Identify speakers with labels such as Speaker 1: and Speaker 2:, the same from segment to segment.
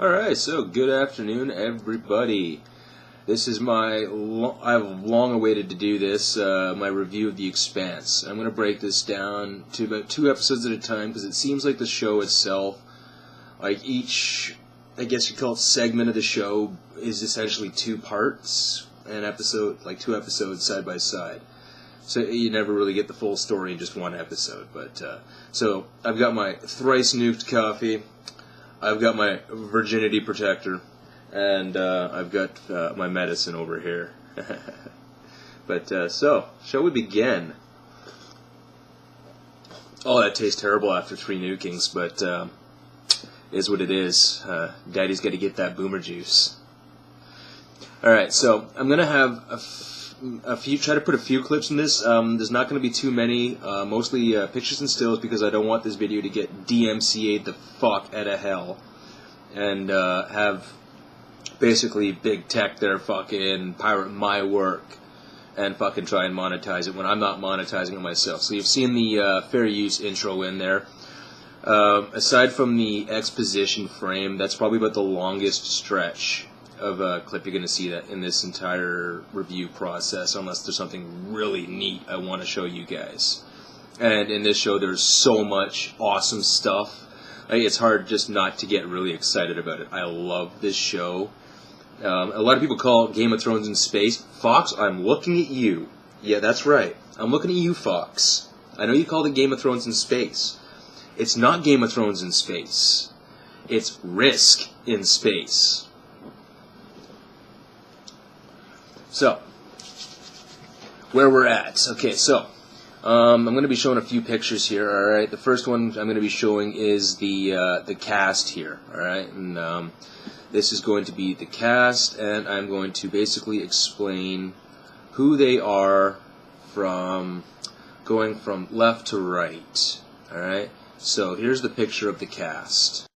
Speaker 1: Alright, so good afternoon, everybody. This is I've long awaited to do this, my review of The Expanse. I'm going to break this down to about 2 episodes at a time, because it seems like the show itself, like each, I guess you call it segment of the show, is essentially 2 parts, an episode, like 2 episodes side by side. So you never really get the full story in just 1 episode. So I've got my thrice nuked coffee, I've got my virginity protector, and I've got my medicine over here. So, shall we begin? Oh, that tastes terrible after 3 nukings, but is what it is. Daddy's got to get that boomer juice. Alright, so I'm going to have try to put a few clips in this. There's not going to be too many, mostly pictures and stills, because I don't want this video to get DMCA'd the fuck out of hell and have basically big tech there fucking pirate my work and fucking try and monetize it when I'm not monetizing it myself. So you've seen the fair use intro in there. Aside from the exposition frame, that's probably about the longest stretch of a clip you're going to see that in this entire review process, unless there's something really neat I want to show you guys. And in this show, there's so much awesome stuff. It's hard just not to get really excited about it. I love this show. A lot of people call it Game of Thrones in space. Fox, I'm looking at you. Yeah, that's right. I'm looking at you, Fox. I know you called it Game of Thrones in space. It's not Game of Thrones in space. It's Risk in space. So, where we're at. Okay, so, I'm going to be showing a few pictures here, alright? The first one I'm going to be showing is the cast here, alright? And this is going to be the cast, and I'm going to basically explain who they are from going from left to right, alright? So, here's the picture of the cast.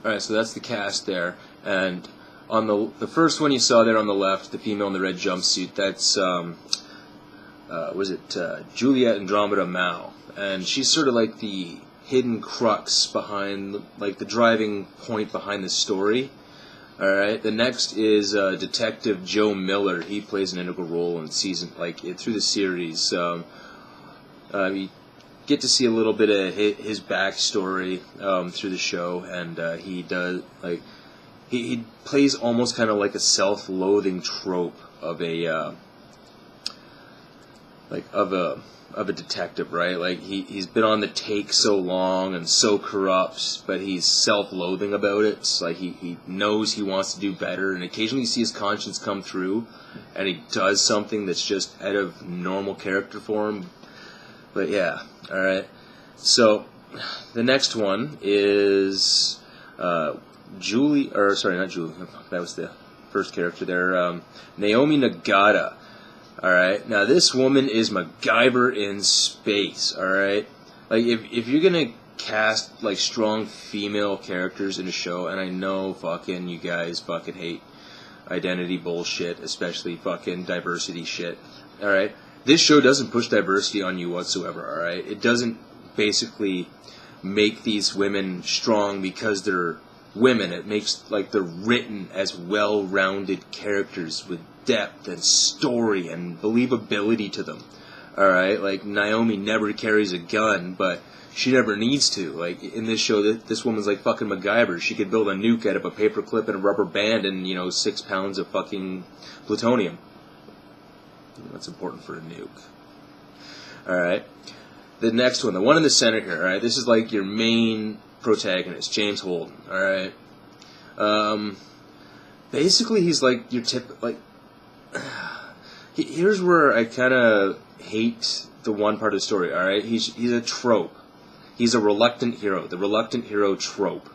Speaker 1: Alright, so that's the cast there, and on the first one you saw there on the left, the female in the red jumpsuit, that's, Juliet Andromeda Mao, and she's sort of like the hidden crux behind, like the driving point behind the story. Alright, the next is Detective Joe Miller. He plays an integral role in through the series. You get to see a little bit of his backstory through the show, and he does he plays almost kind of like a self-loathing trope of a detective, right? Like he's been on the take so long and so corrupt, but he's self-loathing about it. It's like he knows he wants to do better, and occasionally you see his conscience come through, and he does something that's just out of normal character for him. But yeah, alright. So, the next one is Julie, or sorry, not Julie, that was the first character there, Naomi Nagata. Alright, now this woman is MacGyver in space, alright? Like, if you're gonna cast, like, strong female characters in a show, and I know fucking you guys fucking hate identity bullshit, especially fucking diversity shit, alright? This show doesn't push diversity on you whatsoever, alright? It doesn't basically make these women strong because they're women. It makes, like, they're written as well-rounded characters with depth and story and believability to them, alright? Like, Naomi never carries a gun, but she never needs to. Like, in this show, this woman's like fucking MacGyver. She could build a nuke out of a paperclip and a rubber band and, 6 pounds of fucking plutonium. That's important for a nuke. Alright. The next one, the one in the center here, alright? This is like your main protagonist, James Holden, alright? Basically, he's like your here's where I kind of hate the one part of the story, alright? He's a trope. He's a reluctant hero. The reluctant hero trope.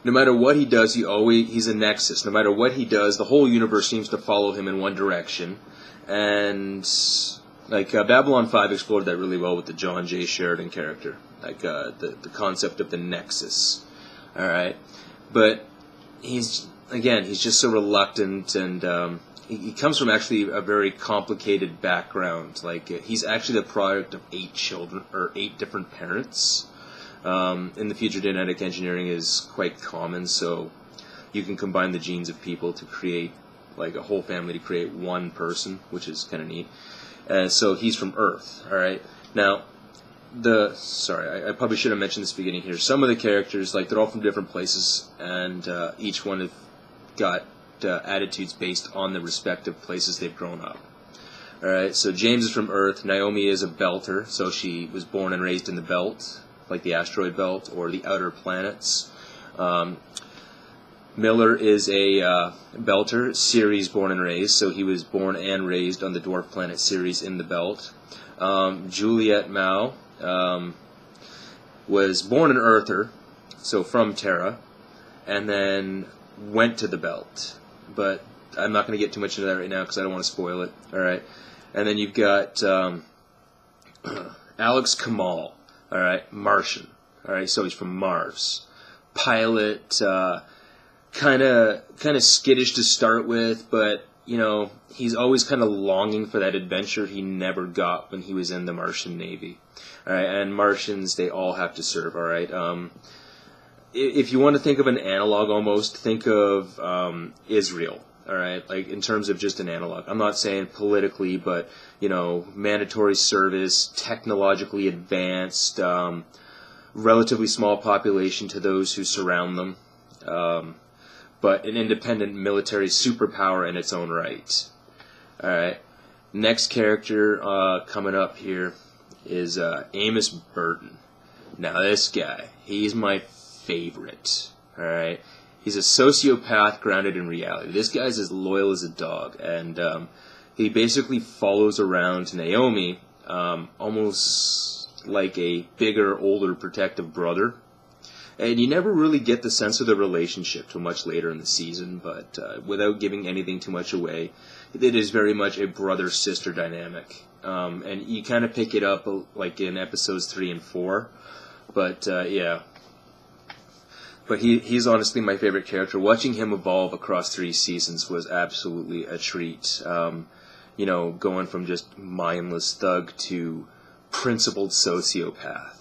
Speaker 1: No matter what he does, he's a nexus. No matter what he does, the whole universe seems to follow him in one direction. And, Babylon 5 explored that really well with the John J. Sheridan character. The concept of the nexus. Alright? But, he's just so reluctant, and he comes from actually a very complicated background. Like he's actually the product of 8 children or 8 different parents. In the future, genetic engineering is quite common, so you can combine the genes of people to create like a whole family to create one person, which is kind of neat. So he's from Earth. All right. Now, I probably should have mentioned this beginning here. Some of the characters, like they're all from different places, and each one have got attitudes based on the respective places they've grown up. All right. So James is from Earth. Naomi is a Belter, so she was born and raised in the Belt, like the asteroid belt or the outer planets. Miller is a Belter, Ceres born and raised, so he was born and raised on the dwarf planet Ceres in the Belt. Juliet Mao was born an Earther, so from Terra, and then went to the Belt. But I'm not going to get too much into that right now because I don't want to spoil it. All right, and then you've got Alex Kamal. All right, Martian. All right, so he's from Mars. Pilot. Kind of skittish to start with, but he's always kind of longing for that adventure he never got when he was in the Martian Navy. All right, and Martians, they all have to serve. All right, if you want to think of an analog, almost think of Israel. All right, like in terms of just an analog. I'm not saying politically, but mandatory service, technologically advanced, relatively small population to those who surround them. But an independent military superpower in its own right. Alright. Next character coming up here is Amos Burton. Now this guy, he's my favorite. Alright. He's a sociopath grounded in reality. This guy's as loyal as a dog. And he basically follows around Naomi almost like a bigger, older, protective brother. And you never really get the sense of the relationship till much later in the season, but without giving anything too much away, it is very much a brother-sister dynamic. And you kind of pick it up like in episodes 3 and 4, but yeah. But he's honestly my favorite character. Watching him evolve across 3 seasons was absolutely a treat. Going from just mindless thug to principled sociopath.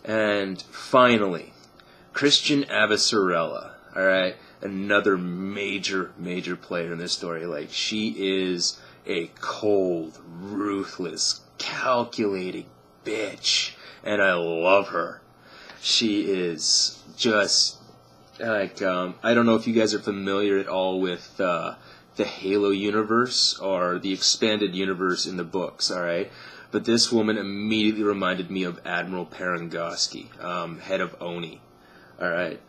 Speaker 1: And finally, Christian Avasarella, alright, another major player in this story. Like, she is a cold, ruthless, calculating bitch, and I love her. She is just, like, I don't know if you guys are familiar at all with the Halo universe, or the expanded universe in the books, alright? But this woman immediately reminded me of Admiral Parangoski, head of ONI. All right,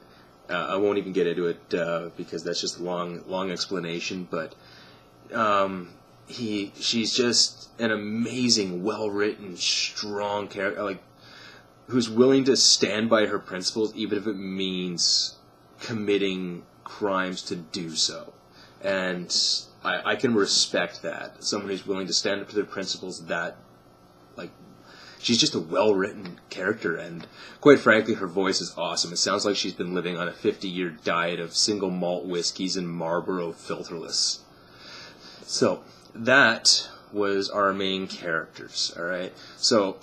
Speaker 1: I won't even get into it because that's just a long explanation. But she's just an amazing, well-written, strong character, like who's willing to stand by her principles, even if it means committing crimes to do so. And I can respect that. Someone who's willing to stand up to their principles that. Like, she's just a well-written character, and quite frankly, her voice is awesome. It sounds like she's been living on a 50-year diet of single malt whiskeys and Marlboro filterless. So, that was our main characters, alright? So,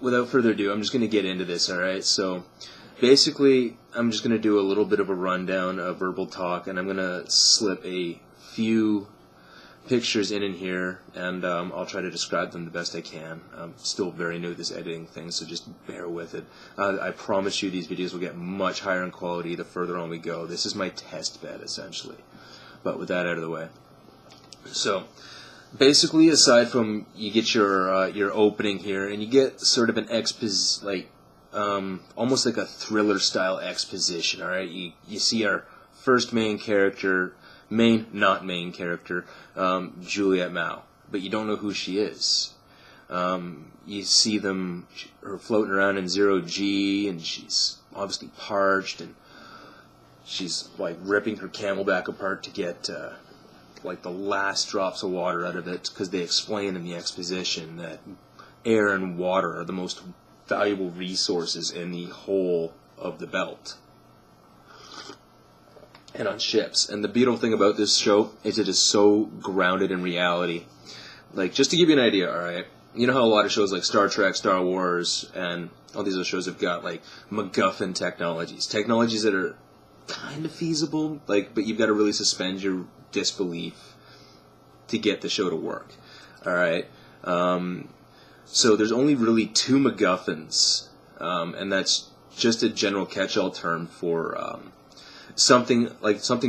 Speaker 1: without further ado, I'm just going to get into this, alright? So, basically, I'm just going to do a little bit of a rundown of verbal talk, and I'm going to slip a few pictures in here, and I'll try to describe them the best I can. I'm still very new to this editing thing, so just bear with it. I promise you these videos will get much higher in quality the further on we go. This is my test bed, essentially. But with that out of the way. So, basically, aside from you get your opening here, and you get sort of an almost like a thriller-style exposition, alright? You see our first main character, not main character, Juliet Mao, but you don't know who she is. You see her floating around in 0G, and she's obviously parched, and she's like ripping her camelback apart to get like the last drops of water out of it, because they explain in the exposition that air and water are the most valuable resources in the whole of the belt. and on ships. And the beautiful thing about this show is it is so grounded in reality. Like, just to give you an idea, alright, you know how a lot of shows like Star Trek, Star Wars, and all these other shows have got, like, MacGuffin technologies. Technologies that are kind of feasible, like, but you've got to really suspend your disbelief to get the show to work. Alright? So there's only really two MacGuffins, and that's just a general catch-all term for something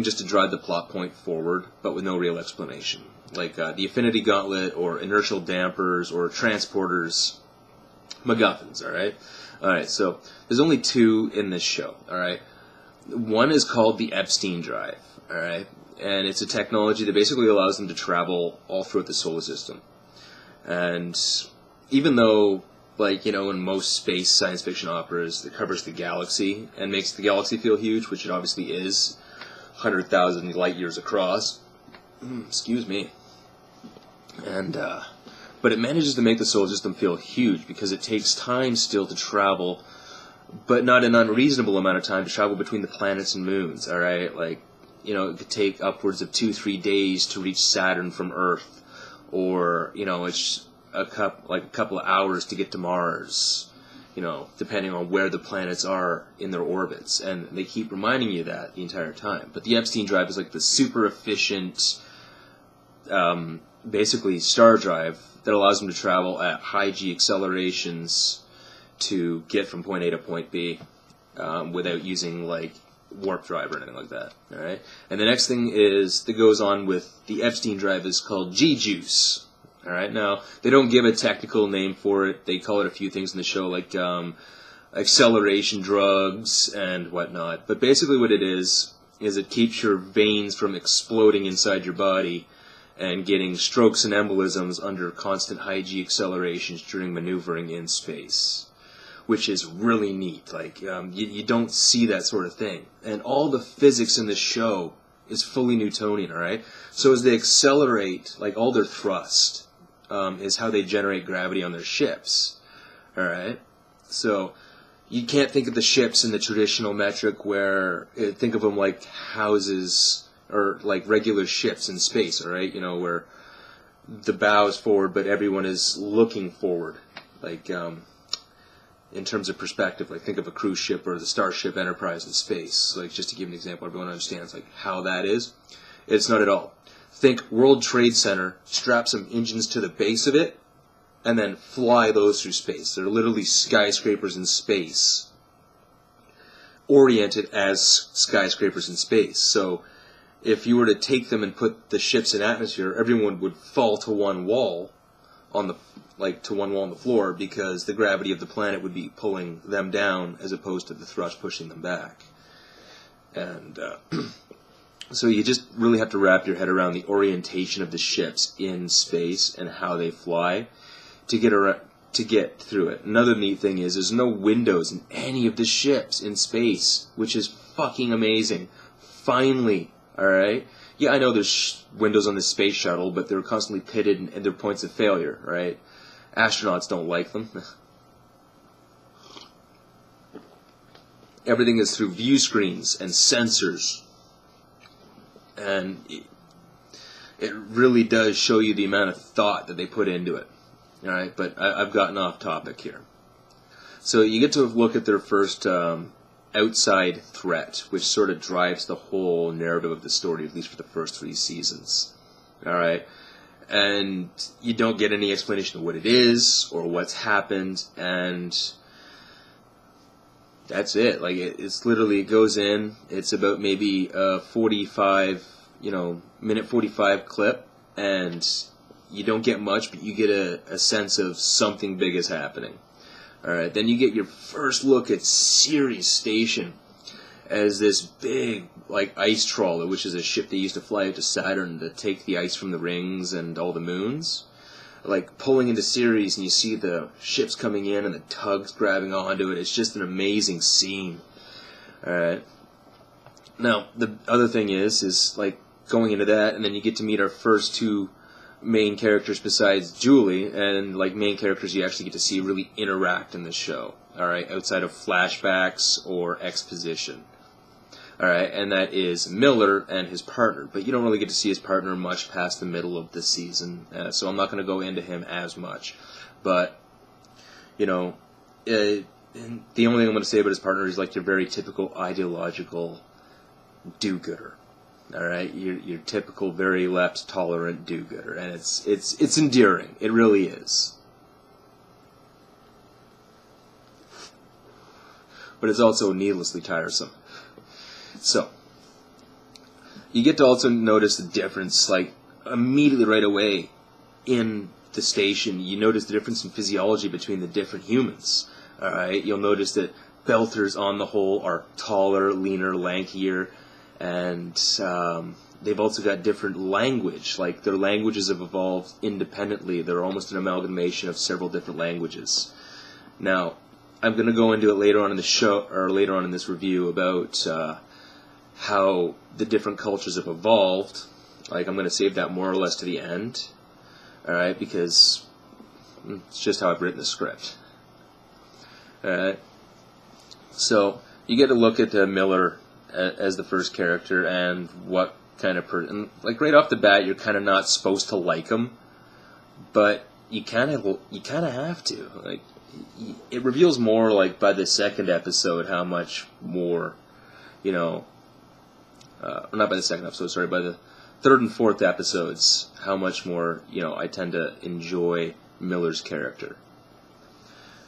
Speaker 1: just to drive the plot point forward, but with no real explanation. Like the Affinity Gauntlet, or inertial dampers, or transporters, MacGuffins, alright? Alright, so there's only two in this show, alright? One is called the Epstein drive, alright? And it's a technology that basically allows them to travel all throughout the solar system. And even though, like, you know, in most space science fiction operas, it covers the galaxy and makes the galaxy feel huge, which it obviously is, 100,000 light years across. Excuse me. And, but it manages to make the solar system feel huge because it takes time still to travel, but not an unreasonable amount of time to travel between the planets and moons, alright? Like, you know, it could take upwards of 2-3 days to reach Saturn from Earth, or, you know, it's a couple of hours to get to Mars, you know, depending on where the planets are in their orbits. And they keep reminding you that the entire time. But the Epstein drive is like the super efficient, basically star drive that allows them to travel at high G accelerations to get from point A to point B without using, like, warp drive or anything like that. All right. And the next thing that goes on with the Epstein drive is called G-juice. All right. Now, they don't give a technical name for it. They call it a few things in the show, like acceleration drugs and whatnot. But basically what it is it keeps your veins from exploding inside your body and getting strokes and embolisms under constant high G accelerations during maneuvering in space, which is really neat. Like, you don't see that sort of thing. And all the physics in the show is fully Newtonian, all right? So as they accelerate, like, all their thrust is how they generate gravity on their ships, all right? So you can't think of the ships in the traditional metric where, think of them like houses or like regular ships in space, all right? You know, where the bow is forward, but everyone is looking forward, like, in terms of perspective. Like, think of a cruise ship or the Starship Enterprise in space. Like, just to give an example, everyone understands, like, how that is. It's not at all. Think World Trade Center, strap some engines to the base of it, and then fly those through space. They're literally skyscrapers in space, oriented as skyscrapers in space. So if you were to take them and put the ships in atmosphere, everyone would fall to one wall on the floor, because the gravity of the planet would be pulling them down as opposed to the thrust pushing them back. And so you just really have to wrap your head around the orientation of the ships in space and how they fly to get through it. Another neat thing is there's no windows in any of the ships in space, which is fucking amazing. Finally, all right? Yeah, I know there's windows on the space shuttle, but they're constantly pitted and they're points of failure, right? Astronauts don't like them. Everything is through view screens and sensors. And it really does show you the amount of thought that they put into it. All right, but I've gotten off topic here. So you get to look at their first outside threat, which sort of drives the whole narrative of the story, at least for the first 3 seasons. All right, and you don't get any explanation of what it is or what's happened, and that's it. Like, it's literally, it goes in, it's about maybe a 45, minute 45 clip, and you don't get much, but you get a sense of something big is happening. Alright, then you get your first look at Ceres Station as this big, like, ice trawler, which is a ship they used to fly out to Saturn to take the ice from the rings and all the moons. Like, pulling into Ceres, and you see the ships coming in and the tugs grabbing onto it. It's just an amazing scene. Alright. Now, the other thing is like, going into that, and then you get to meet our first 2 main characters besides Julie, and, like, main characters you actually get to see really interact in this show. Alright, outside of flashbacks or exposition. All right, and that is Miller and his partner. But you don't really get to see his partner much past the middle of the season, so I'm not going to go into him as much. But, you know, the only thing I'm going to say about his partner is like your very typical ideological do-gooder. All right, your typical very left tolerant do-gooder, and it's endearing. It really is. But it's also needlessly tiresome. So, you get to also notice the difference, like, immediately right away in the station. You notice the difference in physiology between the different humans. Alright, you'll notice that Belters, on the whole, are taller, leaner, lankier, and they've also got different language. Like, their languages have evolved independently. They're almost an amalgamation of several different languages. Now, I'm going to go into it later on in the show, or later on in this review, about how the different cultures have evolved. Like, I'm going to save that more or less to the end, alright, because it's just how I've written the script. Alright, so you get to look at Miller as the first character, and what kind of person, like, right off the bat, you're kind of not supposed to like him, but you kind of have to. Like, it reveals more, like, by the second episode, how much more, you know, not by the second episode, sorry, by the third and fourth episodes, how much more, you know, I tend to enjoy Miller's character.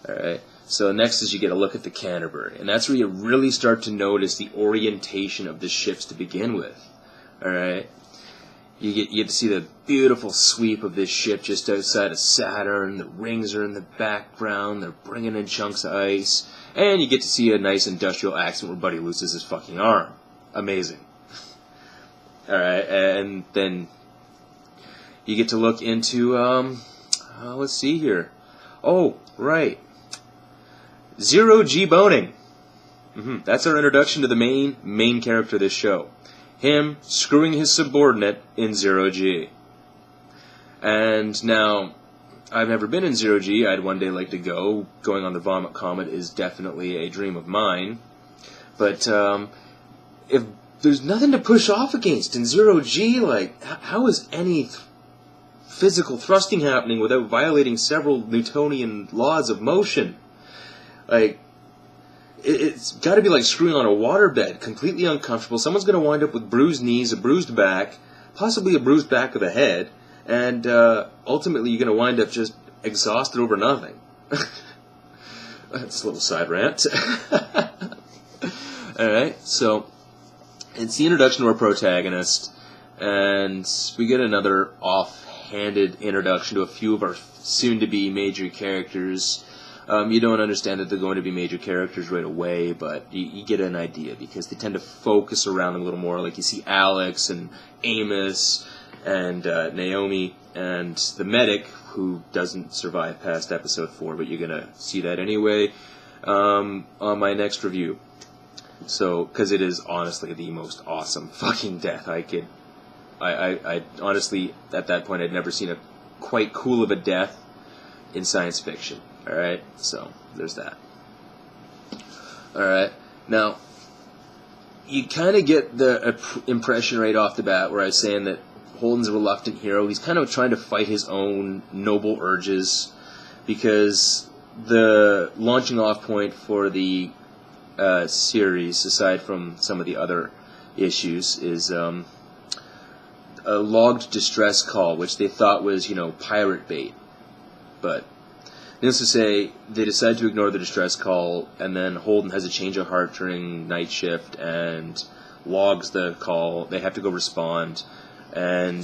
Speaker 1: Alright, so next is you get a look at the Canterbury, and that's where you really start to notice the orientation of the ships to begin with. Alright, you get to see the beautiful sweep of this ship just outside of Saturn. The rings are in the background, they're bringing in chunks of ice, and you get to see a nice industrial accident where Buddy loses his fucking arm. Amazing. Alright, and then you get to look into, let's see here. Oh, right. Zero-G boning. That's our introduction to the main character of this show. Him screwing his subordinate in Zero-G. And now, I've never been in Zero-G. I'd one day like to go. Going on the Vomit Comet is definitely a dream of mine. But, if there's nothing to push off against in Zero-G, like, how is any physical thrusting happening without violating several Newtonian laws of motion? Like, it's got to be like screwing on a waterbed, completely uncomfortable. Someone's going to wind up with bruised knees, a bruised back, possibly a bruised back of the head, and ultimately you're going to wind up just exhausted over nothing. That's a little side rant. Alright, so it's the introduction to our protagonist, and we get another offhanded introduction to a few of our soon-to-be major characters. You don't understand that they're going to be major characters right away, but you get an idea, because they tend to focus around them a little more. Like, you see Alex and Amos and Naomi and the medic, who doesn't survive past episode 4, but you're going to see that anyway on my next review. So, because it is honestly the most awesome fucking death I honestly, at that point, I'd never seen a quite cool of a death in science fiction. Alright, so there's that. Alright, now, you kind of get the impression right off the bat where I was saying that Holden's a reluctant hero. He's kind of trying to fight his own noble urges, because the launching off point for the series, aside from some of the other issues, is a logged distress call, which they thought was, you know, pirate bait. But needless to say, they decide to ignore the distress call, and then Holden has a change of heart during night shift and logs the call. They have to go respond, and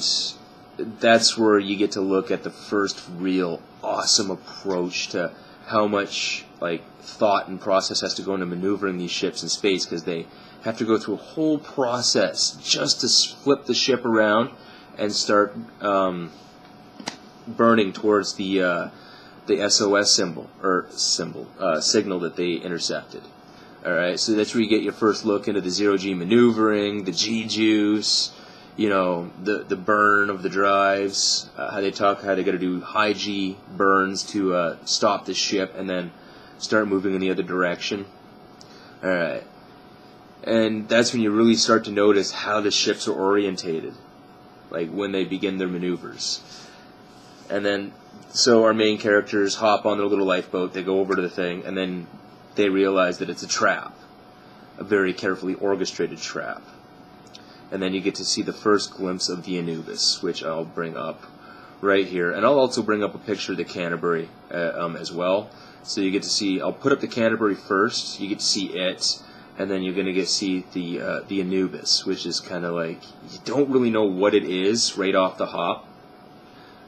Speaker 1: that's where you get to look at the first real awesome approach to how much, like, thought and process has to go into maneuvering these ships in space, because they have to go through a whole process just to flip the ship around and start burning towards the SOS signal that they intercepted. Alright, so that's where you get your first look into the zero-G maneuvering, the G-juice, you know, the burn of the drives, how they got to do high-G burns to stop the ship and then start moving in the other direction. Alright. And that's when you really start to notice how the ships are orientated, like when they begin their maneuvers. And then, so our main characters hop on their little lifeboat, they go over to the thing, and then they realize that it's a trap, a very carefully orchestrated trap. And then you get to see the first glimpse of the Anubis, which I'll bring up right here. And I'll also bring up a picture of the Canterbury as well. So you get to see, I'll put up the Canterbury first, you get to see it, and then you're going to get to see the Anubis, which is kind of like, you don't really know what it is right off the hop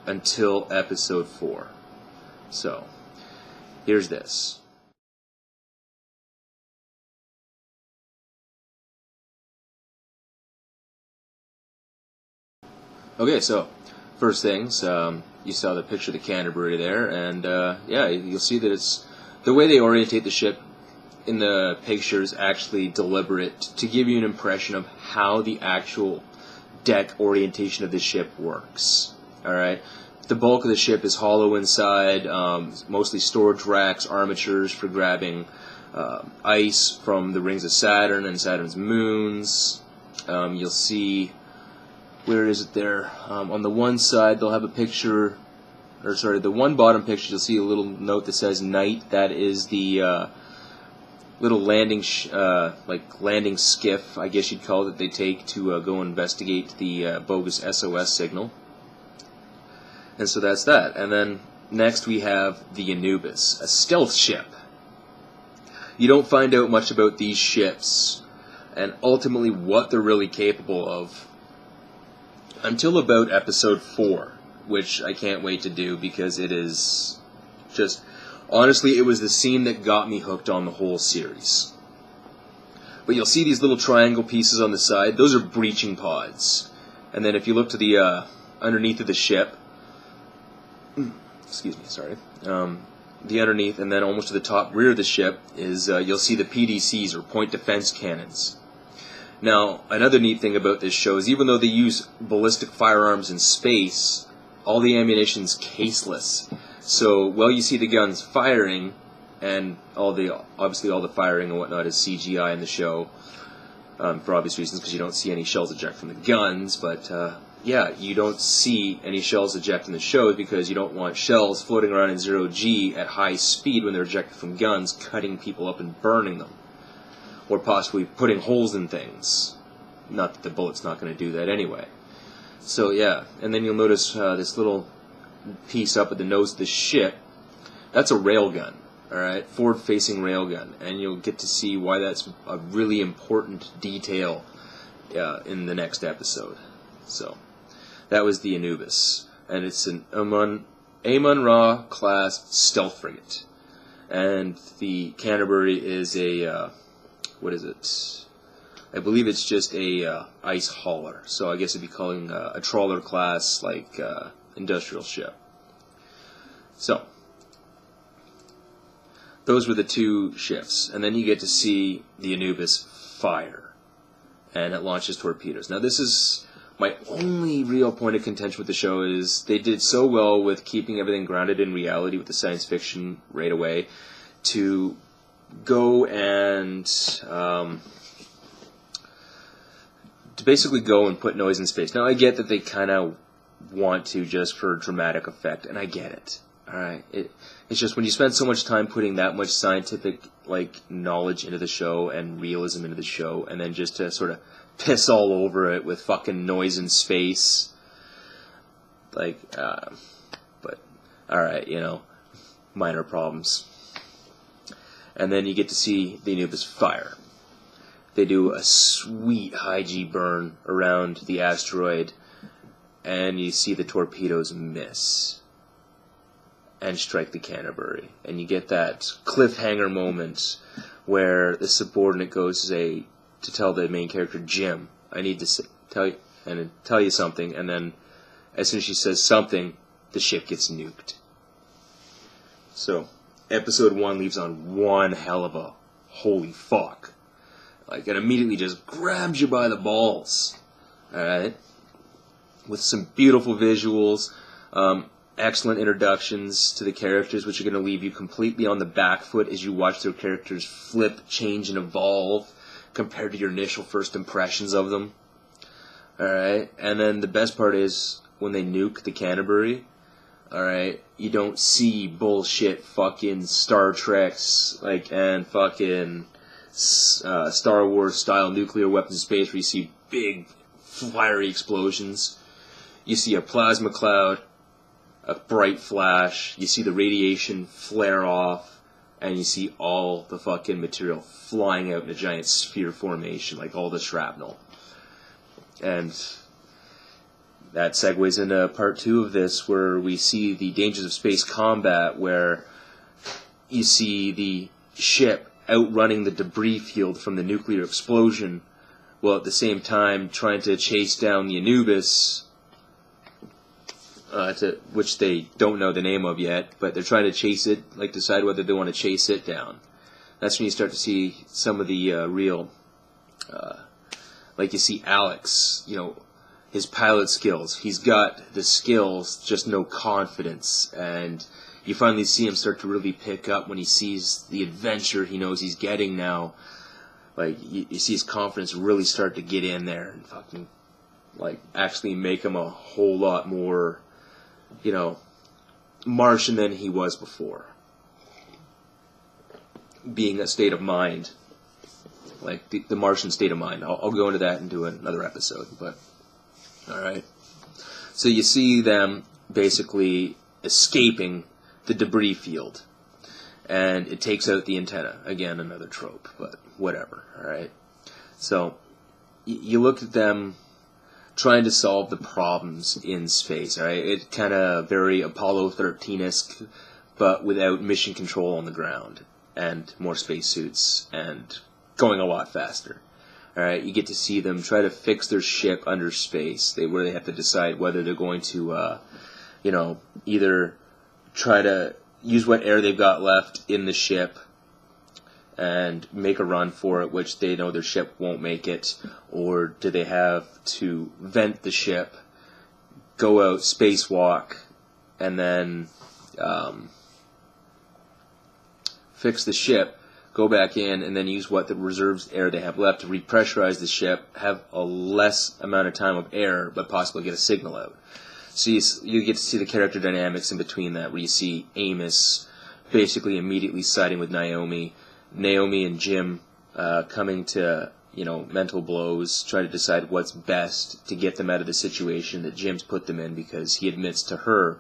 Speaker 1: until episode 4. So, here's this. Okay, so, first things, you saw the picture of the Canterbury there, and yeah, you'll see that it's, the way they orientate the ship in the picture is actually deliberate to give you an impression of how the actual deck orientation of the ship works. Alright? The bulk of the ship is hollow inside, mostly storage racks, armatures for grabbing ice from the rings of Saturn and Saturn's moons. You'll see, where is it there? On the one side they'll have a picture, or sorry, the one bottom picture you'll see a little note that says night. That is the little landing landing skiff, I guess you'd call it, that they take to go investigate the bogus SOS signal. And so that's that. And then next we have the Anubis, a stealth ship. You don't find out much about these ships and ultimately what they're really capable of until about episode 4, which I can't wait to do because it is just, honestly, it was the scene that got me hooked on the whole series. But you'll see these little triangle pieces on the side. Those are breaching pods. And then if you look to the underneath of the ship, excuse me, sorry, the underneath, and then almost to the top rear of the ship is you'll see the PDCs, or point defense cannons. Now, another neat thing about this show is even though they use ballistic firearms in space, all the ammunition's caseless. So while you see the guns firing, and obviously all the firing and whatnot is CGI in the show, for obvious reasons, because you don't see any shells eject from the guns, but yeah, you don't see any shells eject in the show because you don't want shells floating around in 0G at high speed when they're ejected from guns, cutting people up and burning them, or possibly putting holes in things. Not that the bullet's not going to do that anyway. So yeah, and then you'll notice this little piece up at the nose of the ship. That's a railgun, alright, forward-facing railgun, and you'll get to see why that's a really important detail in the next episode. So, that was the Anubis, and it's an Amon-Ra class stealth frigate, and the Canterbury is a what is it? I believe it's just a ice hauler, so I guess it'd be calling a trawler class, like industrial ship. So, those were the two ships, and then you get to see the Anubis fire, and it launches torpedoes. Now this is my only real point of contention with the show, is they did so well with keeping everything grounded in reality with the science fiction right away, to go and to basically go and put noise in space. Now I get that they kind of want to just for dramatic effect, and I get it. Alright, it's just when you spend so much time putting that much scientific knowledge into the show and realism into the show, and then just to sort of piss all over it with fucking noise in space, but alright, minor problems. And then you get to see the Anubis fire. They do a sweet high G burn around the asteroid, and you see the torpedoes miss and strike the Canterbury, and you get that cliffhanger moment where the subordinate goes to tell the main character, Jim, I need to tell you something, and then as soon as she says something, the ship gets nuked. So, episode 1 leaves on one hell of a holy fuck. It immediately just grabs you by the balls. Alright? With some beautiful visuals, excellent introductions to the characters, which are going to leave you completely on the back foot as you watch their characters flip, change, and evolve compared to your initial first impressions of them. Alright? And then the best part is when they nuke the Canterbury, alright, you don't see bullshit fucking Star Treks, like, and fucking Star Wars style nuclear weapons in space where you see big fiery explosions. You see a plasma cloud, a bright flash, you see the radiation flare off, and you see all the fucking material flying out in a giant sphere formation, like all the shrapnel. And that segues into part 2 of this, where we see the dangers of space combat, where you see the ship outrunning the debris field from the nuclear explosion, while at the same time trying to chase down the Anubis, which they don't know the name of yet, but they're trying to chase it, like decide whether they want to chase it down. That's when you start to see some of the real, like you see Alex, you know, his pilot skills. He's got the skills, just no confidence, and you finally see him start to really pick up when he sees the adventure he knows he's getting now. Like, you see his confidence really start to get in there and fucking, like, actually make him a whole lot more, you know, Martian than he was before. Being a state of mind. Like, the Martian state of mind. I'll go into that and do another episode, but, alright. So you see them basically escaping the debris field. And it takes out the antenna. Again, another trope, but whatever, alright? So, you look at them trying to solve the problems in space, alright? It kind of very Apollo 13-esque, but without mission control on the ground, and more spacesuits, and going a lot faster. Alright, you get to see them try to fix their ship under space, where they have to decide whether they're going to, you know, either try to use what air they've got left in the ship and make a run for it, which they know their ship won't make it, or do they have to vent the ship, go out, spacewalk, and then fix the ship, go back in, and then use what the reserves air they have left to repressurize the ship, have a less amount of time of air, but possibly get a signal out. So you get to see the character dynamics in between that, where you see Amos basically immediately siding with Naomi and Jim coming to, you know, mental blows, trying to decide what's best to get them out of the situation that Jim's put them in, because he admits to her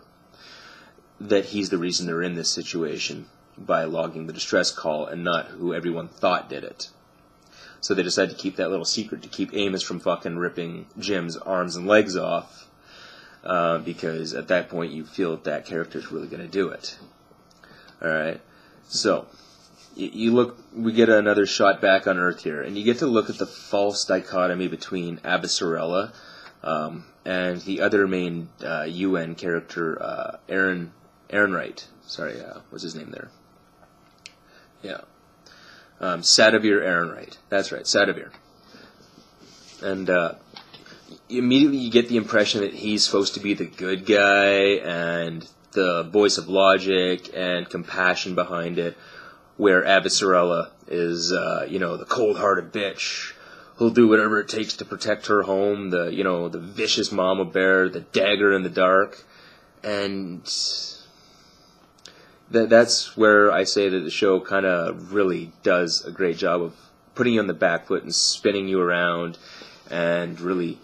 Speaker 1: that he's the reason they're in this situation by logging the distress call and not who everyone thought did it. So they decide to keep that little secret to keep Amos from fucking ripping Jim's arms and legs off, because at that point you feel that character's really going to do it. Alright, so we get another shot back on Earth here, and you get to look at the false dichotomy between Abasarella and the other main UN character, Aaron Wright. Sorry, what's his name there? Yeah. Sadavir Ehrenreich. That's right, Sadavir. And immediately you get the impression that he's supposed to be the good guy and the voice of logic and compassion behind it, where Abasarella is, you know, the cold-hearted bitch who'll do whatever it takes to protect her home, the vicious mama bear, the dagger in the dark, and that's where I say that the show kind of really does a great job of putting you on the back foot and spinning you around and really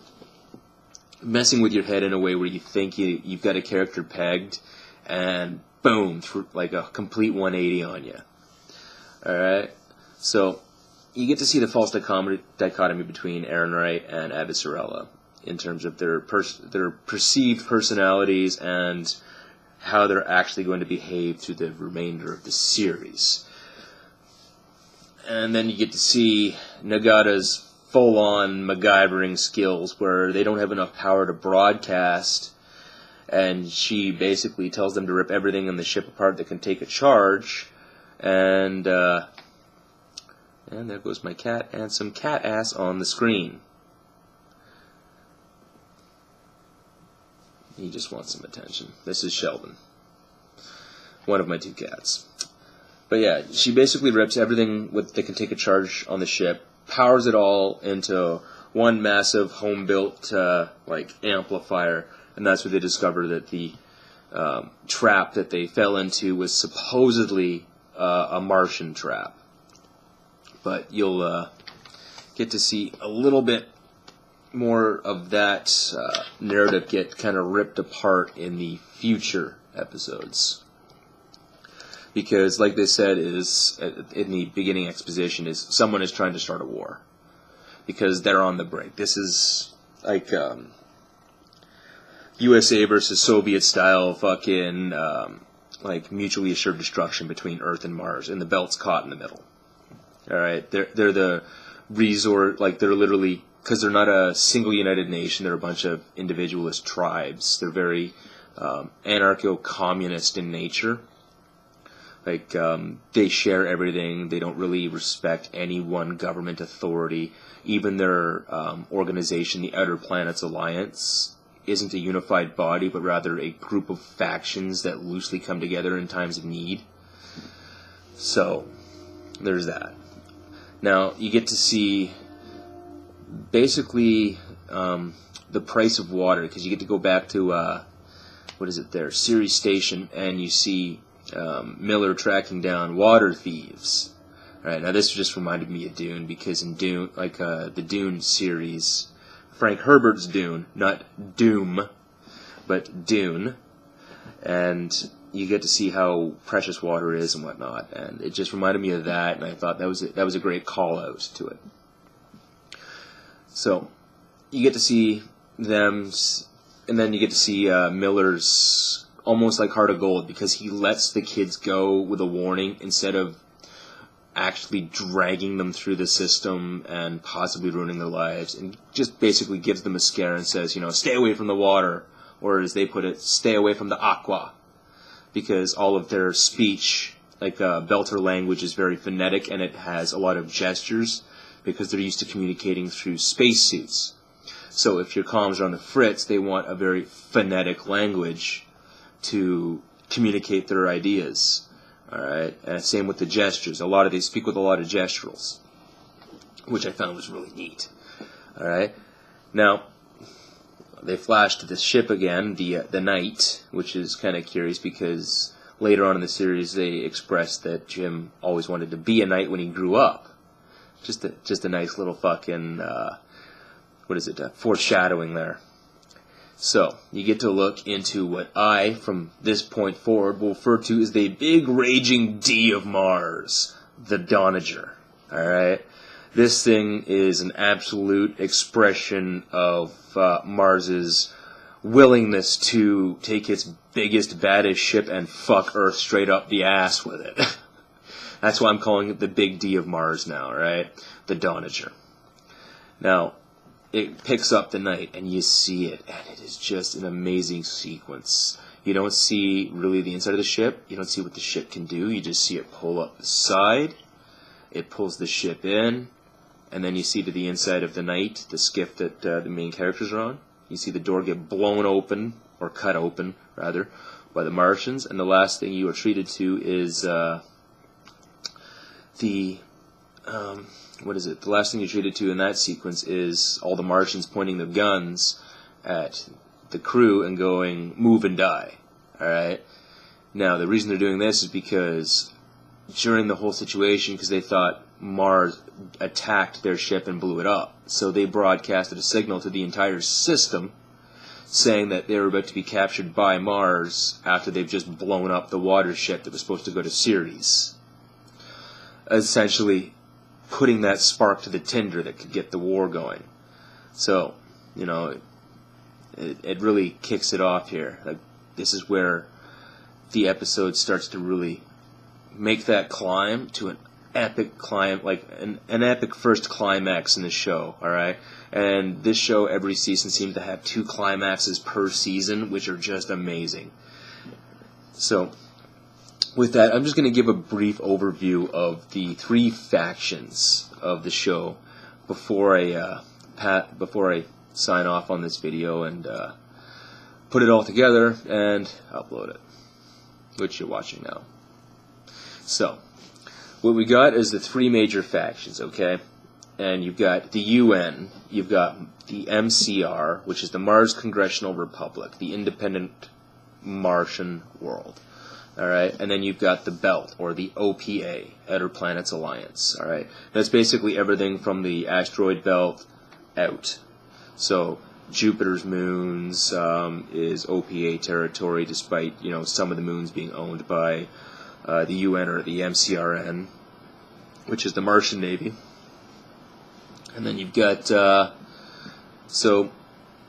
Speaker 1: messing with your head in a way where you think you've got a character pegged, and boom, like a complete 180 on you. Alright? So, you get to see the false dichotomy between Aaron Wright and Abasarella in terms of their perceived personalities and how they're actually going to behave through the remainder of the series. And then you get to see Nagata's full-on MacGyvering skills, where they don't have enough power to broadcast, and she basically tells them to rip everything in the ship apart that can take a charge, and there goes my cat, and some cat ass on the screen. He just wants some attention. This is Sheldon, one of my two cats. But yeah, she basically rips everything that can take a charge on the ship, powers it all into one massive home-built like amplifier, and that's where they discover that the trap that they fell into was supposedly a Martian trap. But you'll get to see a little bit more of that narrative get kind of ripped apart in the future episodes. Because, like they said, is in the beginning exposition, is someone is trying to start a war. Because they're on the brink. This is like USA versus Soviet style fucking like mutually assured destruction between Earth and Mars, and the belt's caught in the middle. All right, they're the resort, like they're literally, because they're not a single united nation. They're a bunch of individualist tribes. They're very anarcho-communist in nature. Like, they share everything. They don't really respect any one government authority. Even their organization, the Outer Planets Alliance, isn't a unified body, but rather a group of factions that loosely come together in times of need. So, there's that. Now, you get to see, basically, the price of water, because you get to go back to, what is it there, Ceres Station, and you see Miller tracking down water thieves. Right, now this just reminded me of Dune, because in Dune, like the Dune series, Frank Herbert's Dune, not Doom, but Dune, and you get to see how precious water is and whatnot, and it just reminded me of that, and I thought that was a great call out to it. So you get to see them, and then you get to see Miller's almost like Heart of Gold, because he lets the kids go with a warning instead of actually dragging them through the system and possibly ruining their lives, and just basically gives them a scare and says, stay away from the water, or as they put it, stay away from the aqua, because all of their speech, like Belter language, is very phonetic, and it has a lot of gestures, because they're used to communicating through spacesuits. So if your comms are on the fritz, they want a very phonetic language to communicate their ideas. All right, and same with the gestures. They speak with a lot of gesturals, which I found was really neat. All right, now they flash to the ship again, the Knight, which is kind of curious because later on in the series they expressed that Jim always wanted to be a knight when he grew up. Just a nice little fucking foreshadowing there. So, you get to look into what I, from this point forward, will refer to as the big raging D of Mars, the Donager. Alright? This thing is an absolute expression of Mars's willingness to take its biggest, baddest ship and fuck Earth straight up the ass with it. That's why I'm calling it the big D of Mars now, right? The Donager. Now, it picks up the Knight, and you see it, and it is just an amazing sequence. You don't see really the inside of the ship. You don't see what the ship can do. You just see it pull up the side. It pulls the ship in, and then you see to the inside of the Knight, the skiff that the main characters are on. You see the door get blown open, or cut open, rather, by the Martians, and the last thing you are treated to is the last thing you're treated to in that sequence is all the Martians pointing their guns at the crew and going, move and die. Alright? Now, the reason they're doing this is because during the whole situation, because they thought Mars attacked their ship and blew it up, so they broadcasted a signal to the entire system saying that they were about to be captured by Mars after they've just blown up the water ship that was supposed to go to Ceres. Essentially putting that spark to the tinder that could get the war going. So, it really kicks it off here. Like, this is where the episode starts to really make that climb to an epic climb, like an epic first climax in the show, alright? And this show every season seems to have 2 climaxes per season, which are just amazing. So, with that, I'm just going to give a brief overview of the 3 factions of the show before I sign off on this video and put it all together and upload it, which you're watching now. So, what we got is the 3 major factions, okay? and you've got the UN, you've got the MCR, which is the Mars Congressional Republic, the independent Martian world. All right, and then you've got the Belt, or the OPA, Outer Planets Alliance. All right, that's basically everything from the asteroid belt out. So Jupiter's moons is OPA territory, despite some of the moons being owned by the UN or the MCRN, which is the Martian Navy. And then you've got so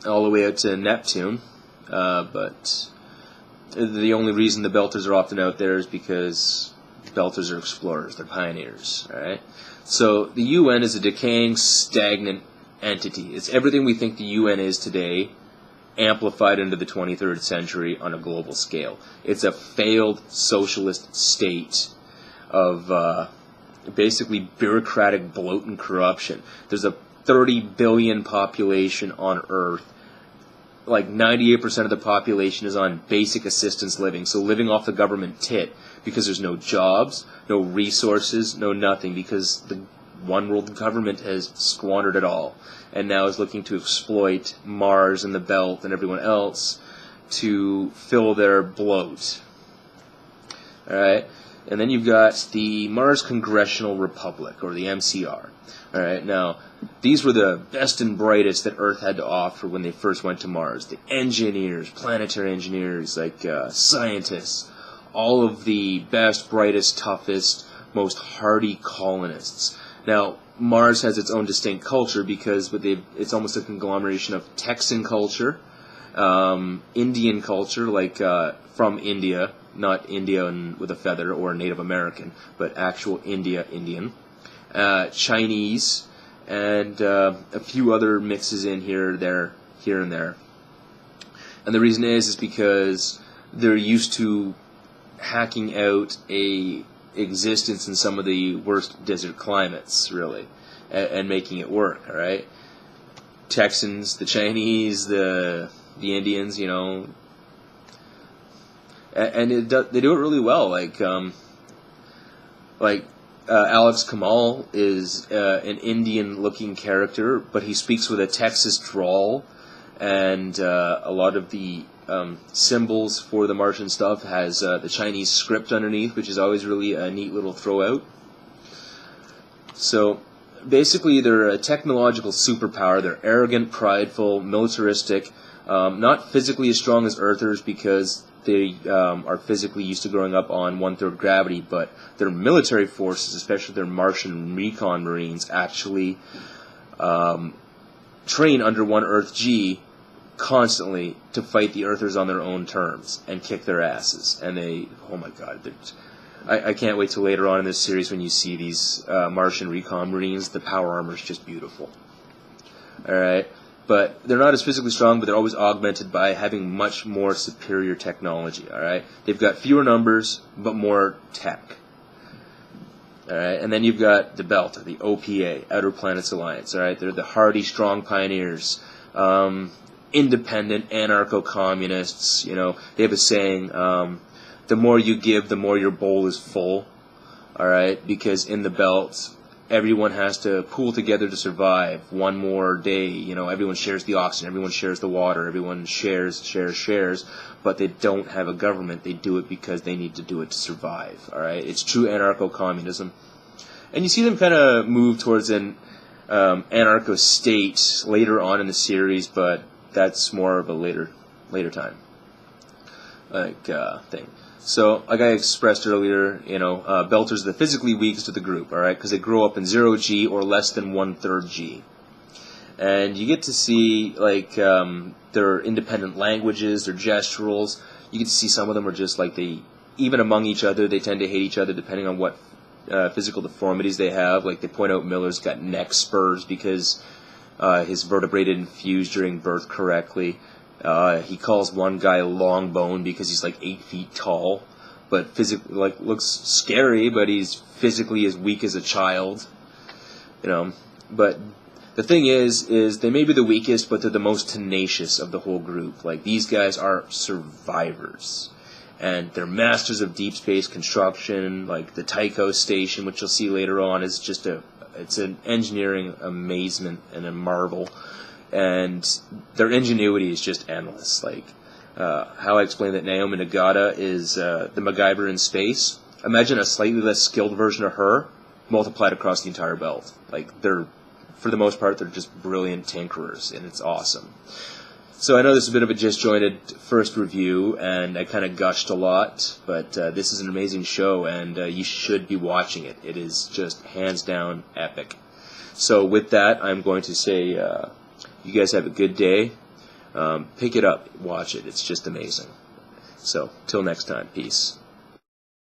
Speaker 1: all the way out to Neptune, but the only reason the Belters are often out there is because Belters are explorers, they're pioneers. All right. So the UN is a decaying, stagnant entity. It's everything we think the UN is today, amplified into the 23rd century on a global scale. It's a failed socialist state of basically bureaucratic bloat and corruption. There's a 30 billion population on Earth. Like 98% of the population is on basic assistance living, so living off the government tit, because there's no jobs, no resources, no nothing, because the one world government has squandered it all, and now is looking to exploit Mars and the Belt and everyone else to fill their bloat. Alright, and then you've got the Mars Congressional Republic, or the MCR. Alright, now, these were the best and brightest that Earth had to offer when they first went to Mars. The engineers, planetary engineers, like scientists, all of the best, brightest, toughest, most hardy colonists. Now, Mars has its own distinct culture because it's almost a conglomeration of Texan culture, Indian culture, like from India, not Indian with a feather or Native American, but actual Indian, Chinese, and a few other mixes in here and there. And the reason is because they're used to hacking out a existence in some of the worst desert climates, really, and making it work. All right, Texans, the Chinese, the Indians, and they do it really well. Like Alex Kamal is an Indian-looking character, but he speaks with a Texas drawl, and a lot of the symbols for the Martian stuff has the Chinese script underneath, which is always really a neat little throw-out. So basically, they're a technological superpower. They're arrogant, prideful, militaristic, not physically as strong as Earthers because they are physically used to growing up on 1/3 gravity, but their military forces, especially their Martian recon marines, actually train under 1 Earth G constantly to fight the Earthers on their own terms and kick their asses. And oh my god, I can't wait till later on in this series when you see these Martian recon marines. The power armor is just beautiful. Alright? But they're not as physically strong, but they're always augmented by having much more superior technology. Alright? They've got fewer numbers, but more tech. Alright? And then you've got the Belt, or the OPA, Outer Planets Alliance. Alright? They're the hardy, strong pioneers. Independent, anarcho-communists. They have a saying, the more you give, the more your bowl is full. Alright? Because in the Belt, everyone has to pool together to survive one more day. Everyone shares the oxygen, everyone shares the water, everyone shares, but they don't have a government. They do it because they need to do it to survive. Alright? It's true anarcho-communism. And you see them kind of move towards an anarcho-state later on in the series, but that's more of a later time thing. So, like I expressed earlier, Belters are the physically weakest of the group, alright, because they grow up in 0 G or less than 1/3 G. And you get to see, their independent languages, their gesturals. You get to see some of them are just even among each other, they tend to hate each other depending on what physical deformities they have. Like, they point out Miller's got neck spurs because his vertebrae didn't fuse during birth correctly. He calls one guy long bone because he's 8 feet tall, but physically looks scary, but he's physically as weak as a child. But the thing is they may be the weakest, but they're the most tenacious of the whole group. These guys are survivors, and they're masters of deep space construction. Like the Tycho station, which you'll see later on, is just a It's an engineering amazement and a marvel, and their ingenuity is just endless. Like how I explained that Naomi Nagata is the MacGyver in space. Imagine a slightly less skilled version of her multiplied across the entire belt. Like for the most part, they're just brilliant tinkerers, and it's awesome. So I know this is a bit of a disjointed first review, and I kind of gushed a lot, but this is an amazing show, and you should be watching it. It is just hands down epic. So with that, I'm going to say you guys have a good day. Pick it up, watch it. It's just amazing. So till next time, peace.